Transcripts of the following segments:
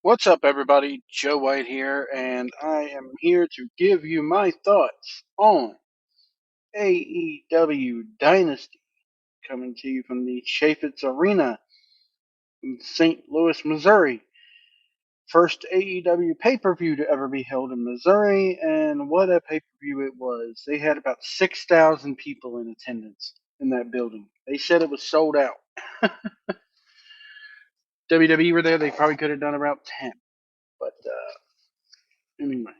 What's up, everybody? Joe White here, and I am here to give you my thoughts on AEW Dynasty, coming to you from the Chaffetz Arena in St. Louis, Missouri. First AEW pay-per-view to ever be held in Missouri, and what a pay-per-view it was. They had about 6,000 people in attendance in that building. They said it was sold out. WWE were there, they probably could have done about 10. But anyway.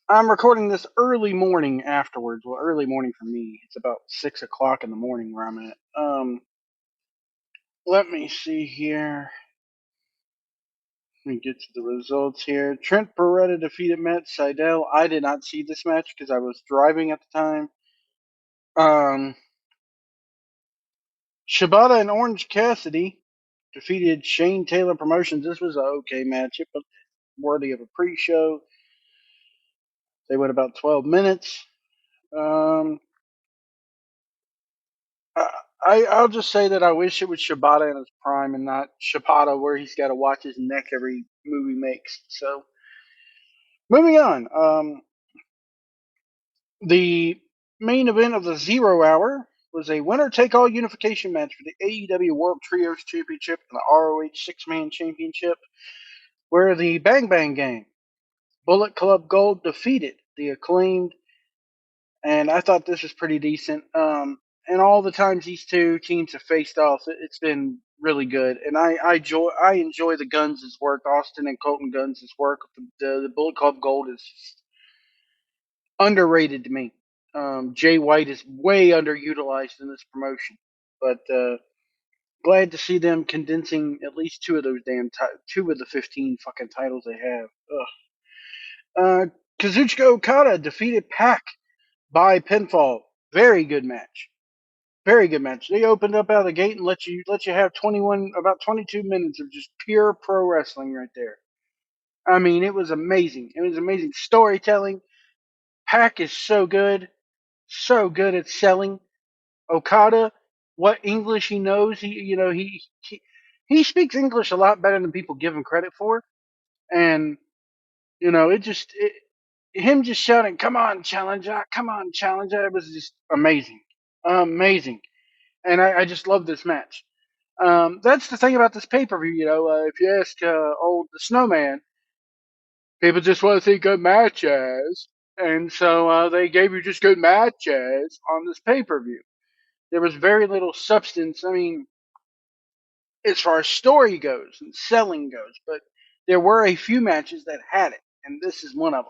I'm recording this early morning afterwards. Well, early morning for me. It's about 6 o'clock in the morning where I'm at. Let me see here. Let me get to the results here. Trent Beretta defeated Matt Sydal. I did not see this match because I was driving at the time. Um, Shibata and Orange Cassidy defeated Shane Taylor Promotions. This was an okay match, but worthy of a pre-show. They went about 12 minutes. Um, I'll just say that I wish it was Shibata in his prime and not Shibata where he's got to watch his neck every move he makes. So, moving on. The main event of the 0 Hour was a winner take all unification match for the AEW World Trios Championship and the ROH Six Man Championship, where the Bang Bang Gang, Bullet Club Gold, defeated the Acclaimed, and I thought this was pretty decent. And all the times these two teams have faced off, it's been really good. And I enjoy the Guns' work, Austin and Colton Guns' work. The Bullet Club Gold is just underrated to me. Jay White is way underutilized in this promotion, but glad to see them condensing at least two of those two of the 15 fucking titles they have. Ugh. Kazuchika Okada defeated Pac by pinfall. Very good match. Very good match. They opened up out of the gate and let you have 22 minutes of just pure pro wrestling right there. I mean, it was amazing. It was amazing storytelling. Pac is so good at selling. Okada, what English he knows, he speaks English a lot better than people give him credit for. And him just shouting, "Come on, challenger! Come on, challenger!" It was just amazing, amazing. And I just love this match. That's the thing about this pay per view. If you ask old the Snowman, people just want to see good matches, and so they gave you just good matches on this pay per view. There was very little substance. I mean, as far as story goes and selling goes, but there were a few matches that had it, and this is one of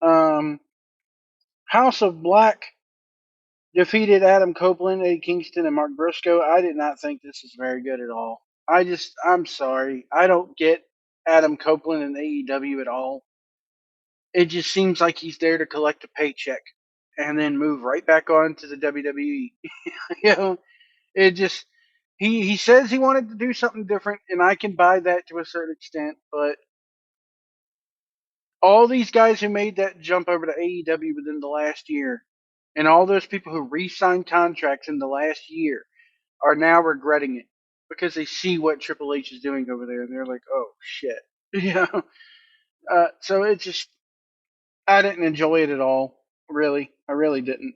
them. House of Black defeated Adam Copeland, Eddie Kingston, and Mark Briscoe. I did not think this was very good at all. I'm sorry. I don't get Adam Copeland in AEW at all. It just seems like he's there to collect a paycheck and then move right back on to the WWE. you know, it just he says he wanted to do something different, and I can buy that to a certain extent. But all these guys who made that jump over to AEW within the last year, and all those people who re-signed contracts in the last year, are now regretting it because they see what Triple H is doing over there, and they're like, "Oh shit," you know. So it just, I didn't enjoy it at all. Really, I really didn't.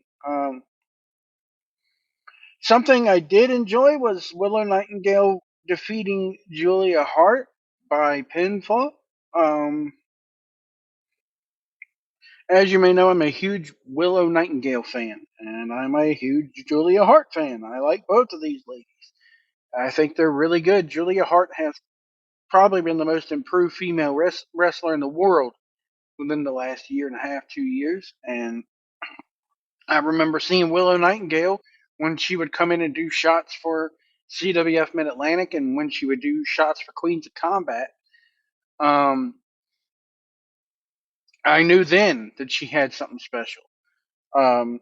Something I did enjoy was Willow Nightingale defeating Julia Hart by pinfall. Um, as you may know, I'm a huge Willow Nightingale fan, and I'm a huge Julia Hart fan. I like both of these ladies. I think they're really good. Julia Hart has probably been the most improved female wrestler in the world within the last year and a half, 2 years. And I remember seeing Willow Nightingale when she would come in and do shots for CWF Mid Atlantic and when she would do shots for Queens of Combat. Um, I knew then that she had something special. Um,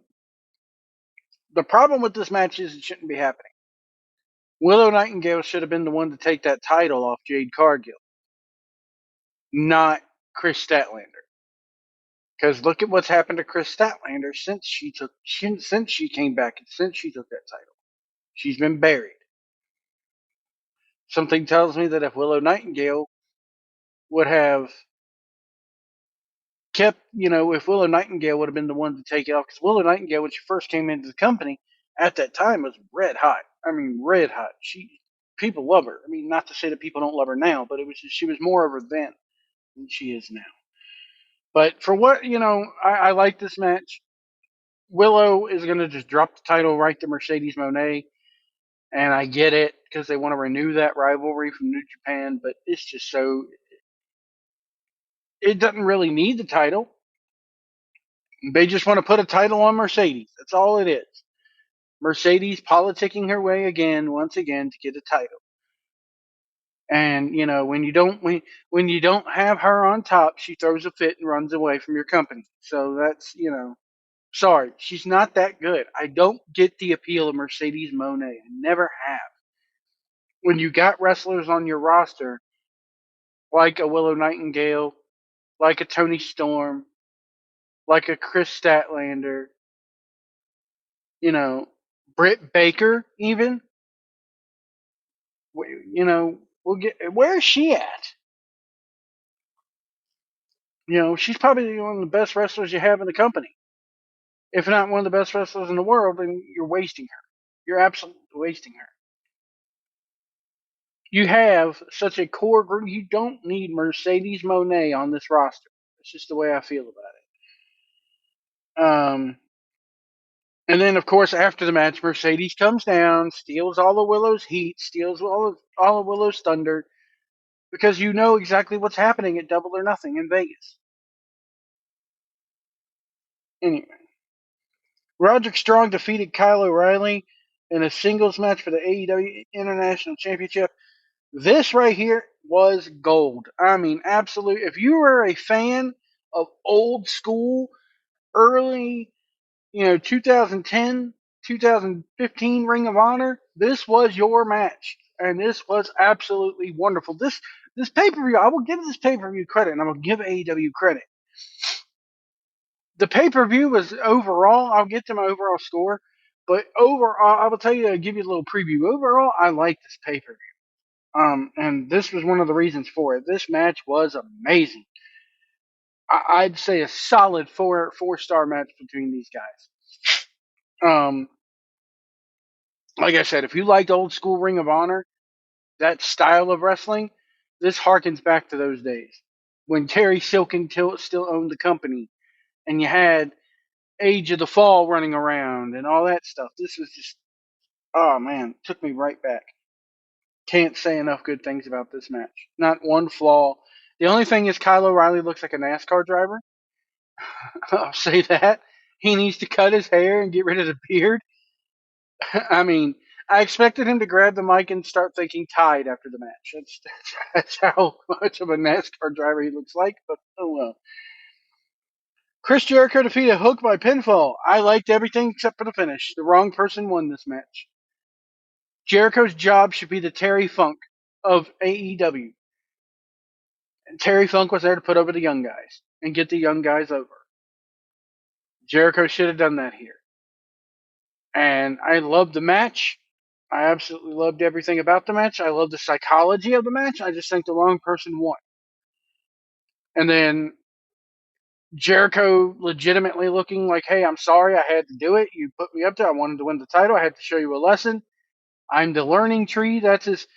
the problem with this match is it shouldn't be happening. Willow Nightingale should have been the one to take that title off Jade Cargill, not Chris Statlander. Because look at what's happened to Chris Statlander since she came back and since she took that title. She's been buried. Something tells me that if Willow Nightingale would have kept, if Willow Nightingale would have been the one to take it off, because Willow Nightingale, when she first came into the company at that time, was red hot. I mean, red hot. People love her. I mean, not to say that people don't love her now, but it was she was more of her then than she is now. But for what I like this match. Willow is going to just drop the title right to Mercedes Moné, and I get it because they want to renew that rivalry from New Japan, but it's just so it doesn't really need the title. They just want to put a title on Mercedes. That's all it is. Mercedes politicking her way once again to get a title. And when you don't have her on top, she throws a fit and runs away from your company. So that's sorry, she's not that good. I don't get the appeal of Mercedes Moné. I never have. When you got wrestlers on your roster like a Willow Nightingale, like a Tony Storm, like a Chris Statlander, you know, Britt Baker, even, we'll get where is she at? She's probably one of the best wrestlers you have in the company. If not one of the best wrestlers in the world, then you're wasting her. You're absolutely wasting her. You have such a core group. You don't need Mercedes Moné on this roster. That's just the way I feel about it. And then, of course, after the match, Mercedes comes down, steals all of Willow's heat, steals all of Willow's thunder, because you know exactly what's happening at Double or Nothing in Vegas. Anyway, Roderick Strong defeated Kyle O'Reilly in a singles match for the AEW International Championship. This right here was gold. I mean, absolute. If you were a fan of old school, early 2010, 2015 Ring of Honor, this was your match. And this was absolutely wonderful. This pay per view, I will give this pay per view credit, and I will give AEW credit. The pay per view was overall, I'll get to my overall score, but overall, I will tell you, I'll give you a little preview. Overall, I like this pay per view. And this was one of the reasons for it. This match was amazing. I'd say a solid four-star match between these guys. Like I said, if you liked old school Ring of Honor, that style of wrestling, this harkens back to those days when Terry Silkin still owned the company, and you had Age of the Fall running around and all that stuff. This was just, oh man, took me right back. Can't say enough good things about this match. Not one flaw. The only thing is Kyle O'Reilly looks like a NASCAR driver. I'll say that. He needs to cut his hair and get rid of the beard. I mean, I expected him to grab the mic and start thinking Tide after the match. That's how much of a NASCAR driver he looks like, but oh well. Chris Jericho defeated Hook by pinfall. I liked everything except for the finish. The wrong person won this match. Jericho's job should be the Terry Funk of AEW. And Terry Funk was there to put over the young guys and get the young guys over. Jericho should have done that here. And I loved the match. I absolutely loved everything about the match. I love the psychology of the match. I just think the wrong person won. And then Jericho legitimately looking like, hey, I'm sorry I had to do it. You put me up there. I wanted to win the title. I had to show you a lesson. I'm the learning tree. That's his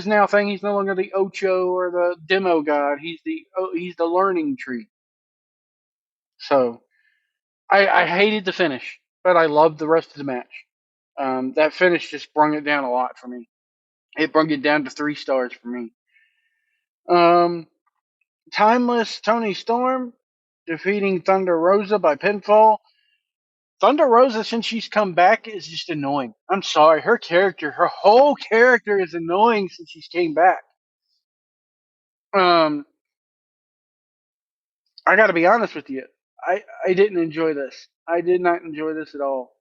now thing. He's no longer the Ocho or the demo god. He's the learning tree. So I hated the finish, but I loved the rest of the match. That finish just brung it down a lot for me. It brung it down to 3 stars for me. Timeless Tony Storm defeating Thunder Rosa by pinfall. Thunder Rosa, since she's come back, is just annoying. I'm sorry. Her whole character is annoying since she's came back. I got to be honest with you. I didn't enjoy this. I did not enjoy this at all.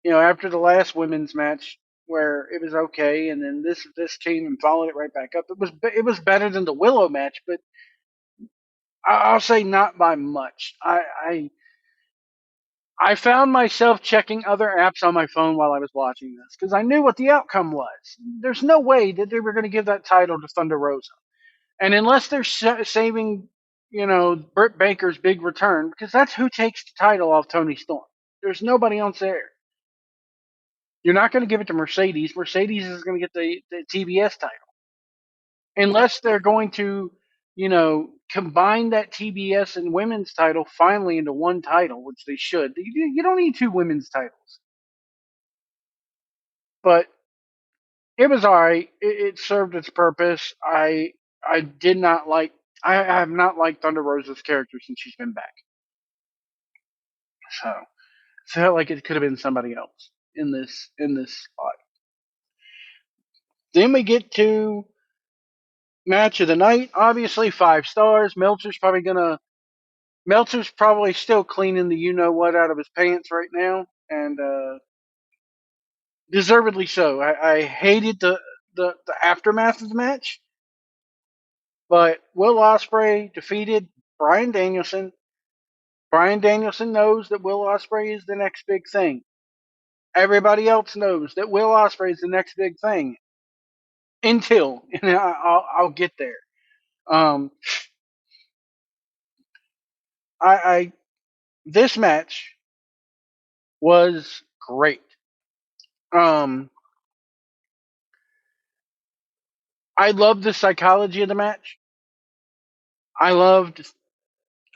After the last women's match where it was okay, and then this came and followed it right back up. It was better than the Willow match, but I'll say not by much. I found myself checking other apps on my phone while I was watching this because I knew what the outcome was. There's no way that they were going to give that title to Thunder Rosa. And unless they're saving, Britt Baker's big return, because that's who takes the title off Tony Storm. There's nobody else there. You're not going to give it to Mercedes. Mercedes is going to get the TBS title. Unless they're going to, combine that TBS and women's title finally into one title, which they should. You don't need two women's titles. But it was alright. It served its purpose. I did not like. I have not liked Thunder Rosa's character since she's been back. So felt like it could have been somebody else in this spot. Then we get to match of the night. Obviously 5 stars. Meltzer's probably still cleaning the you know what out of his pants right now, and deservedly so. I hated the aftermath of the match, but Will Ospreay defeated Bryan Danielson. Bryan Danielson knows that Will Ospreay is the next big thing. Everybody else knows that Will Ospreay is the next big thing. Until, and I'll get there. Um, I this match was great. Um, I loved the psychology of the match. I loved.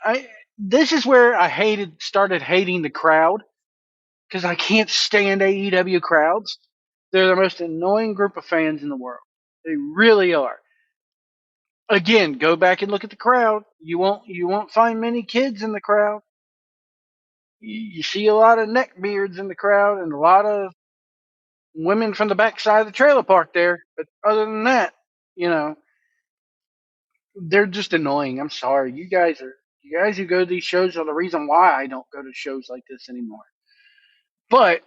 I This is where I started hating the crowd because I can't stand AEW crowds. They're the most annoying group of fans in the world. They really are. Again, go back and look at the crowd. You won't find many kids in the crowd. You see a lot of neck beards in the crowd and a lot of women from the backside of the trailer park there. But other than that, you know, they're just annoying. I'm sorry. You guys who go to these shows are the reason why I don't go to shows like this anymore. But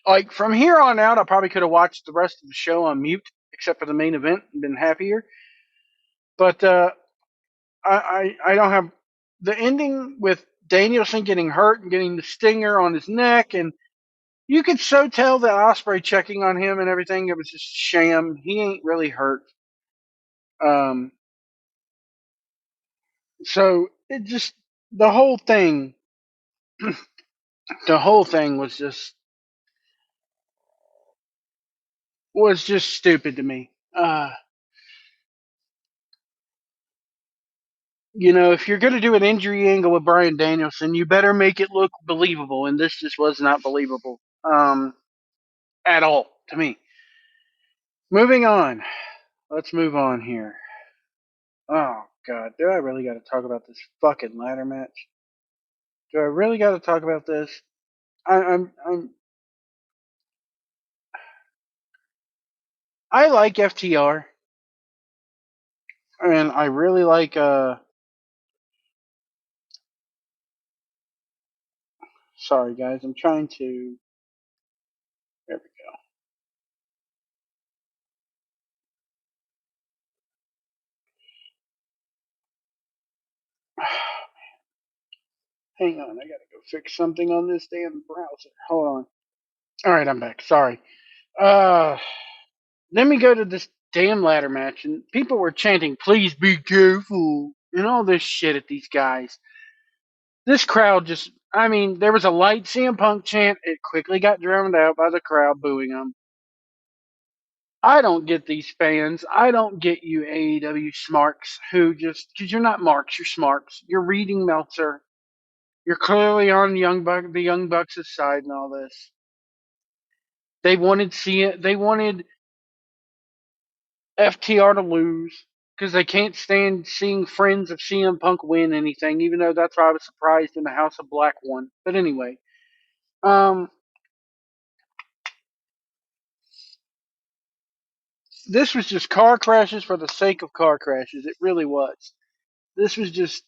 like from here on out, I probably could have watched the rest of the show on mute, except for the main event, and been happier. But I don't have the ending with Danielson getting hurt and getting the stinger on his neck, and you could so tell that Ospreay checking on him and everything. It was just sham. He ain't really hurt. Um, so it just the whole thing, the whole thing was just stupid to me. If you're going to do an injury angle with Bryan Danielson, you better make it look believable, and this just was not believable at all to me. Moving on. Let's move on here. Oh, God. Do I really got to talk about this fucking ladder match? Do I really got to talk about this? I like FTR, and I really like, sorry guys, I'm trying to, there we go. Hang on, I gotta go fix something on this damn browser. Hold on. Alright, I'm back. Sorry. Uh, Then we go to this damn ladder match, and people were chanting, "Please be careful," and all this shit at these guys. This crowd there was a light CM Punk chant. It quickly got drowned out by the crowd booing him. I don't get these fans. I don't get you AEW smarks who just, because you're not marks, you're smarks. You're reading Meltzer. You're clearly on the Young Bucks' side and all this. They wanted FTR to lose because they can't stand seeing friends of CM Punk win anything, even though that's why I was surprised when the House of Black won. But anyway, um, this was just car crashes for the sake of car crashes. It really was. This was just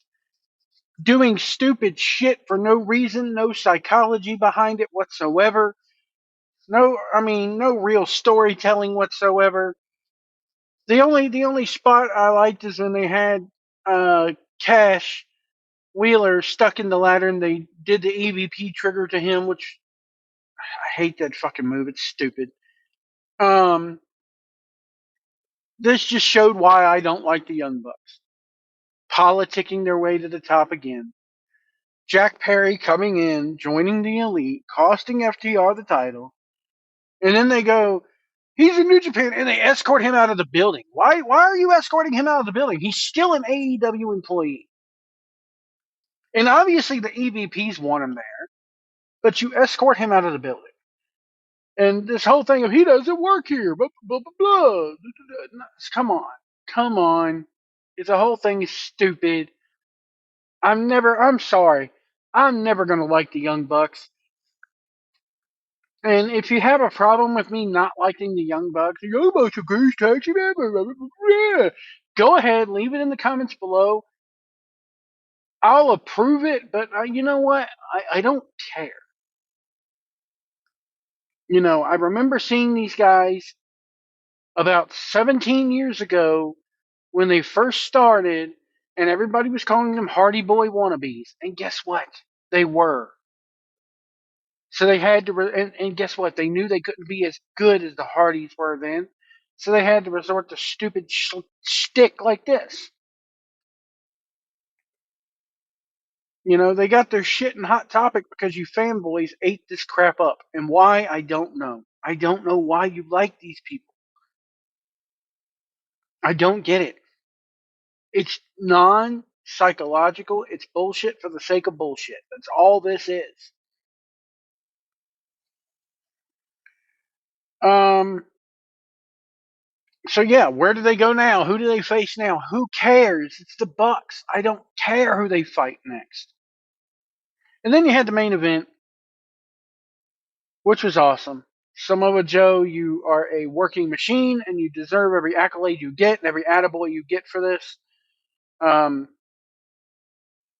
doing stupid shit for no reason, no psychology behind it whatsoever. No real storytelling whatsoever. The only spot I liked is when they had Cash Wheeler stuck in the ladder and they did the EVP trigger to him, which I hate that fucking move. It's stupid. This just showed why I don't like the Young Bucks. Politicking their way to the top again. Jack Perry coming in, joining the Elite, costing FTR the title. And then they go, he's in New Japan, and they escort him out of the building. Why are you escorting him out of the building? He's still an AEW employee. And obviously the EVPs want him there, but you escort him out of the building. And this whole thing of he doesn't work here, blah, blah, blah, blah. Come on. The whole thing is stupid. I'm sorry. I'm never going to like the Young Bucks. And if you have a problem with me not liking the Young Bucks, the Young Bucks are greatest tag team ever. Go ahead, leave it in the comments below. I'll approve it, but you know what? I don't care. I remember seeing these guys about 17 years ago when they first started, and everybody was calling them Hardy Boy wannabes. And guess what? They were. So they had to, and guess what? They knew they couldn't be as good as the Hardys were then. So they had to resort to stupid shtick like this. They got their shit in Hot Topic because you fanboys ate this crap up. And why? I don't know. I don't know why you like these people. I don't get it. It's non-psychological. It's bullshit for the sake of bullshit. That's all this is. So yeah, where do they go now? Who do they face now? Who cares? It's the Bucks. I don't care who they fight next. And then you had the main event, which was awesome. Samoa Joe, you are a working machine, and you deserve every accolade you get and every attaboy you get for this.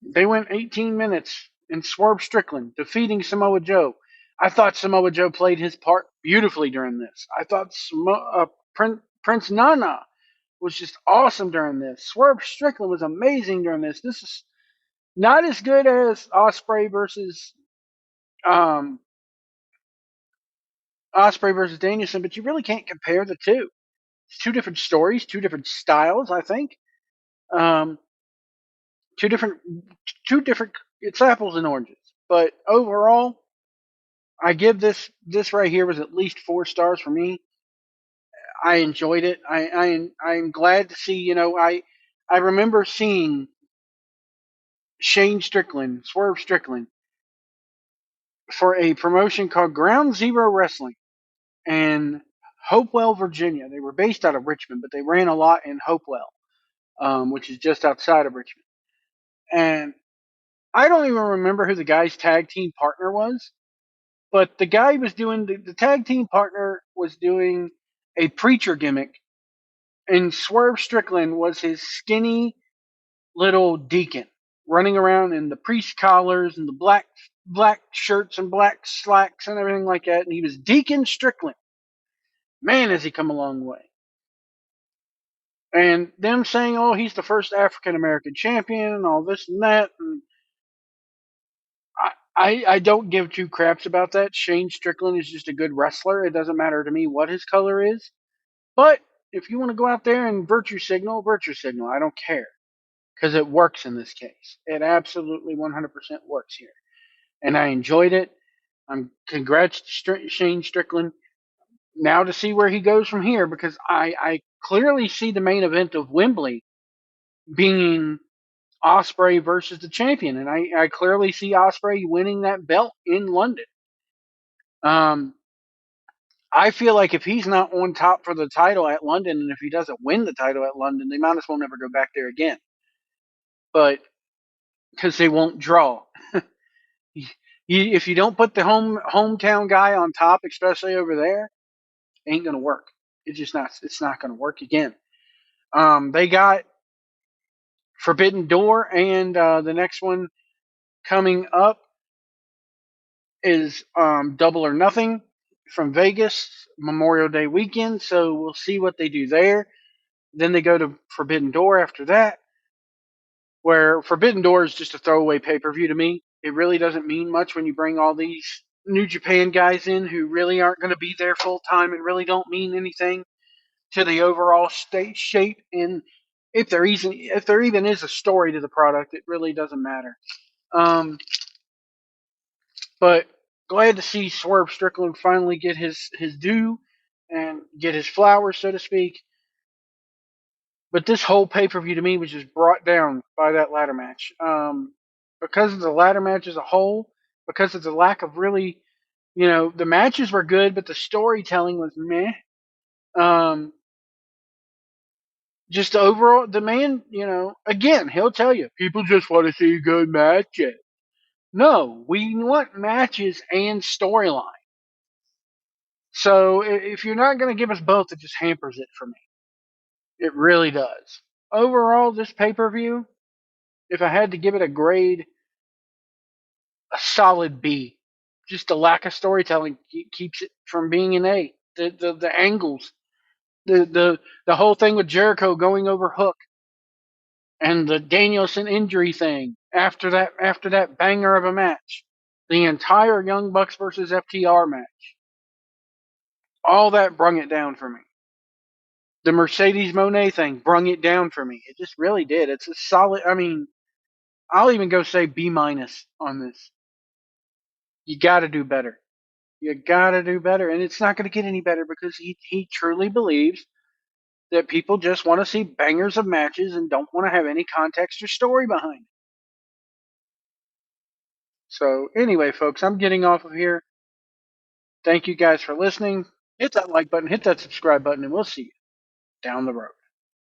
They went 18 minutes in Swerve Strickland defeating Samoa Joe. I thought Samoa Joe played his part beautifully during this. I thought Prince Nana was just awesome during this. Swerve Strickland was amazing during this. This is not as good as Ospreay versus Danielson, but you really can't compare the two. It's two different stories, two different styles, I think. Two different. It's apples and oranges, but overall, I give this right here was at least 4 stars for me. I enjoyed it. I'm glad to see. I remember seeing Swerve Strickland, for a promotion called Ground Zero Wrestling in Hopewell, Virginia. They were based out of Richmond, but they ran a lot in Hopewell, which is just outside of Richmond. And I don't even remember who the guy's tag team partner was, but the guy was doing the tag team partner was doing a preacher gimmick, and Swerve Strickland was his skinny little deacon running around in the priest collars and the black shirts and black slacks and everything like that, and he was Deacon Strickland. Man, has he come a long way. And them saying, oh, he's the first African American champion and all this and that, and I don't give two craps about that. Shane Strickland is just a good wrestler. It doesn't matter to me what his color is. But if you want to go out there and virtue signal. I don't care. Because it works in this case. It absolutely 100% works here. And I enjoyed it. Congrats to Shane Strickland. Now to see where he goes from here, because I clearly see the main event of Wembley being Ospreay versus the champion, and I clearly see Ospreay winning that belt in London. I feel like if he's not on top for the title at London, and if he doesn't win the title at London, they might as well never go back there again. But because they won't draw. If you don't put the hometown guy on top, especially over there, it ain't gonna work. It's not gonna work again. They got Forbidden Door, and the next one coming up is Double or Nothing from Vegas, Memorial Day weekend. So we'll see what they do there. Then they go to Forbidden Door after that, Where Forbidden Door is just a throwaway pay per view to me. It really doesn't mean much when you bring all these New Japan guys in who really aren't going to be there full time and really don't mean anything to the overall state shape. And if there even is a story to the product, it really doesn't matter. But glad to see Swerve Strickland finally get his due and get his flowers, so to speak. But this whole pay per view to me was just brought down by that ladder match. Because of the ladder match as a whole, because of the lack of really, the matches were good, but the storytelling was meh. Um, just overall, the man, again, he'll tell you, people just want to see good matches. No, we want matches and storyline. So if you're not going to give us both, it just hampers it for me. It really does. Overall, this pay per view, if I had to give it a grade, a solid B. Just the lack of storytelling keeps it from being an A. The angles, the whole thing with Jericho going over Hook, and the Danielson injury thing after that banger of a match, the entire Young Bucks versus FTR match, all that brung it down for me. The Mercedes Moné thing brung it down for me. It just really did. It's a solid. I mean, I'll even go say B minus on this. You got to do better. You got to do better, and it's not going to get any better because he truly believes that people just want to see bangers of matches and don't want to have any context or story behind it. So anyway, folks, I'm getting off of here. Thank you guys for listening. Hit that like button, hit that subscribe button, and we'll see you down the road.